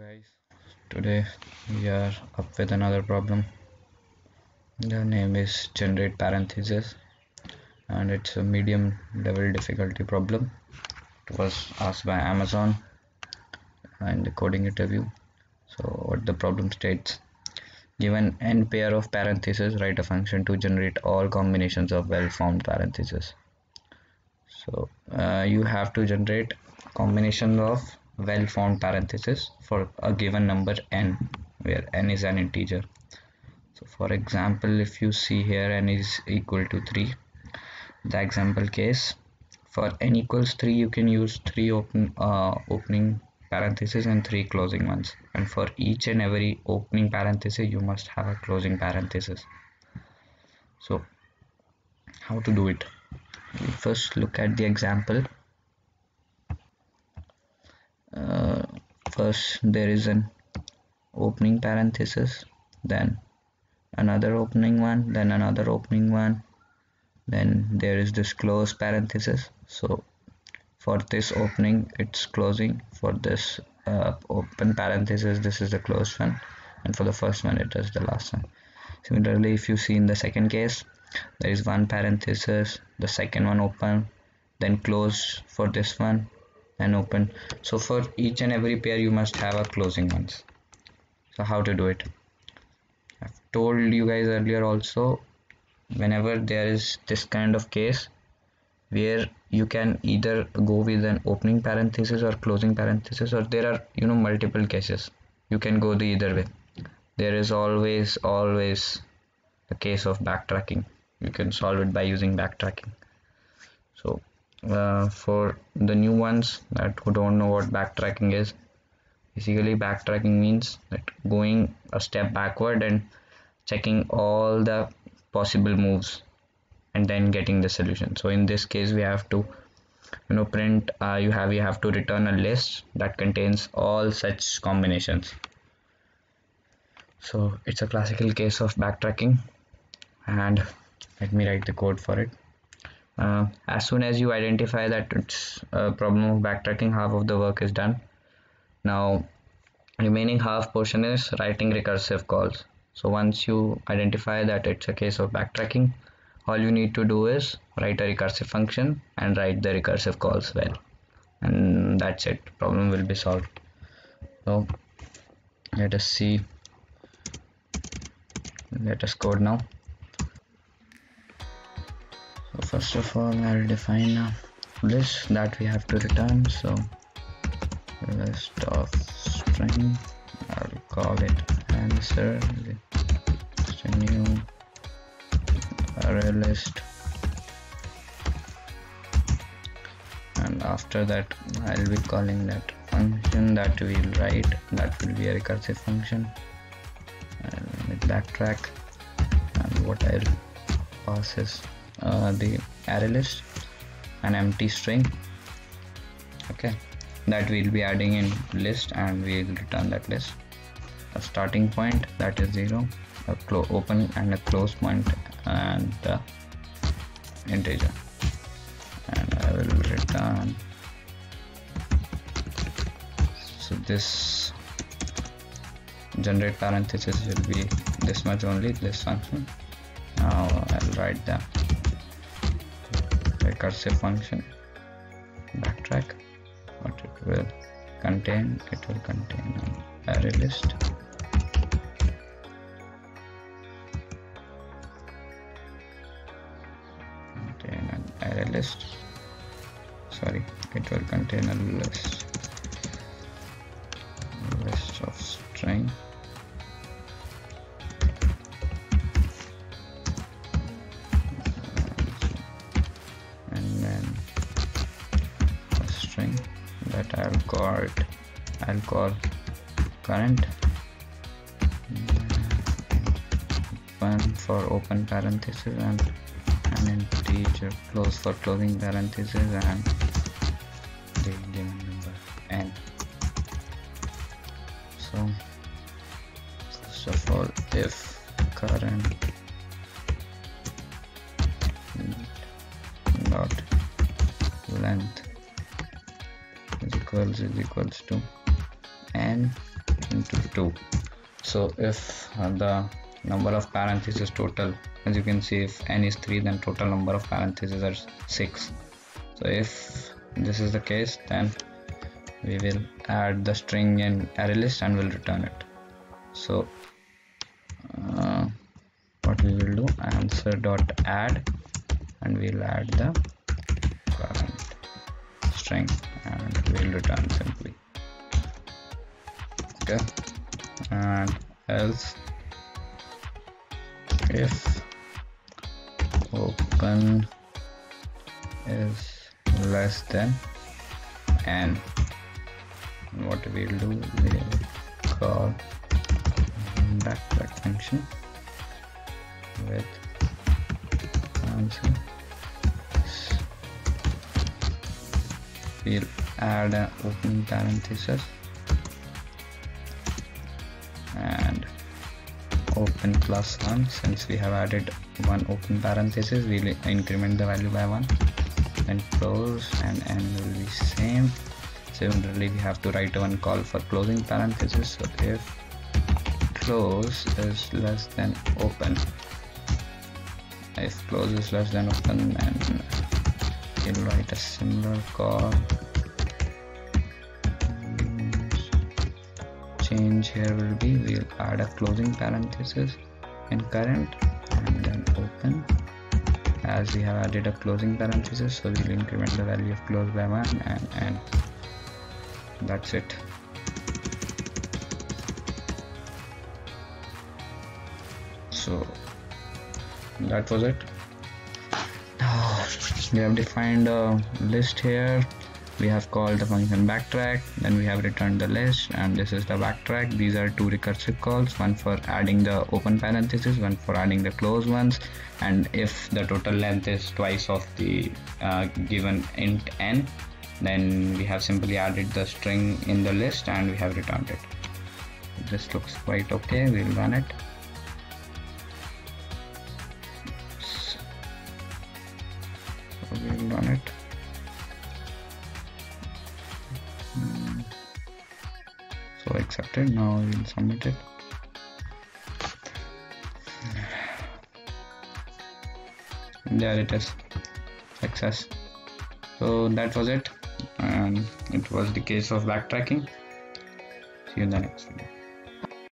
Guys, today we are up with another problem. The name is generate parentheses and it's a medium level difficulty problem. It was asked by Amazon in the coding interview. So what the problem states: given n pair of parentheses, write a function to generate all combinations of well-formed parentheses. So you have to generate combination of well-formed parentheses for a given number n, where n is an integer. So for example, if you see here n is equal to 3, the example case, for n equals 3 you can use 3 opening parentheses and 3 closing ones, and for each and every opening parenthesis you must have a closing parenthesis. So how to do it? We first look at the example. First there is an opening parenthesis, then another opening one, then another opening one, then there is this close parenthesis. So for this opening it's closing, for this open parenthesis this is the closed one, and for the first one it is the last one. Similarly, if you see in the second case, there is one parenthesis, the second one open, then close for this one and open. So for each and every pair you must have a closing ones. So how to do it? I've told you guys earlier also, whenever there is this kind of case where you can either go with an opening parenthesis or closing parenthesis, or there are multiple cases, you can go the either way. There is always the case of backtracking. You can solve it by using backtracking. So for the new ones that who don't know what backtracking is, basically backtracking means that going a step backward and checking all the possible moves and then getting the solution. So in this case we have to print you have to return a list that contains all such combinations. So it's a classical case of backtracking, and let me write the code for it. As soon as you identify that it's a problem of backtracking, half of the work is done. Now remaining half portion is writing recursive calls. So once you identify that it's a case of backtracking, all you need to do is write a recursive function and write the recursive calls well, and that's it. Problem will be solved. So let us see. Let us code now. So first of all, I'll define a list that we have to return. So list of string, I'll call it answer, new array list, and after that I'll be calling that function that we'll write, that will be a recursive function, and with backtrack, and what I'll pass is the array list, an empty string, okay, that we'll be adding in list, and we'll return that list. A starting point, that is 0, a open and a close point, and the integer, and I will return. So this generate parenthesis will be this much only, this function. Now I'll write the recursive function, backtrack, what it will contain. It will contain an array list, it will contain a list of string, and then a string that I'll call current, one for open parenthesis, and an integer close for closing parenthesis, and the given number n. So first of all, if current dot length is equals to n, into 2. So if the number of parentheses total, as you can see, if n is 3, then total number of parentheses are 6. So if this is the case, then we will add the string in array list and will return it. So what we will do, answer dot add, and we'll add the current string and we'll return simply. Okay, and else if open is less than n, what we'll do, we'll call backtrack function with answer. We'll add an opening parenthesis and open plus 1. Since we have added one open parenthesis, we'll increment the value by 1, then close, and n will be same. Similarly, we have to write one call for closing parenthesis. So if close is less than open, if close is less than open, then we'll write a similar call. Change here will be, we'll add a closing parenthesis in current and then open. As we have added a closing parenthesis, so we'll increment the value of close by 1, and that's it. So that was it. We have defined a list here. We have called the function backtrack, then we have returned the list, and this is the backtrack. These are two recursive calls, one for adding the open parentheses, one for adding the closed ones, and if the total length is twice of the given int n, then we have simply added the string in the list and we have returned it. This looks quite okay. We'll run it. So we'll run it. So accepted. Now we'll submit it. There it is, success. So that was it, and it was the case of backtracking. See you in the next video.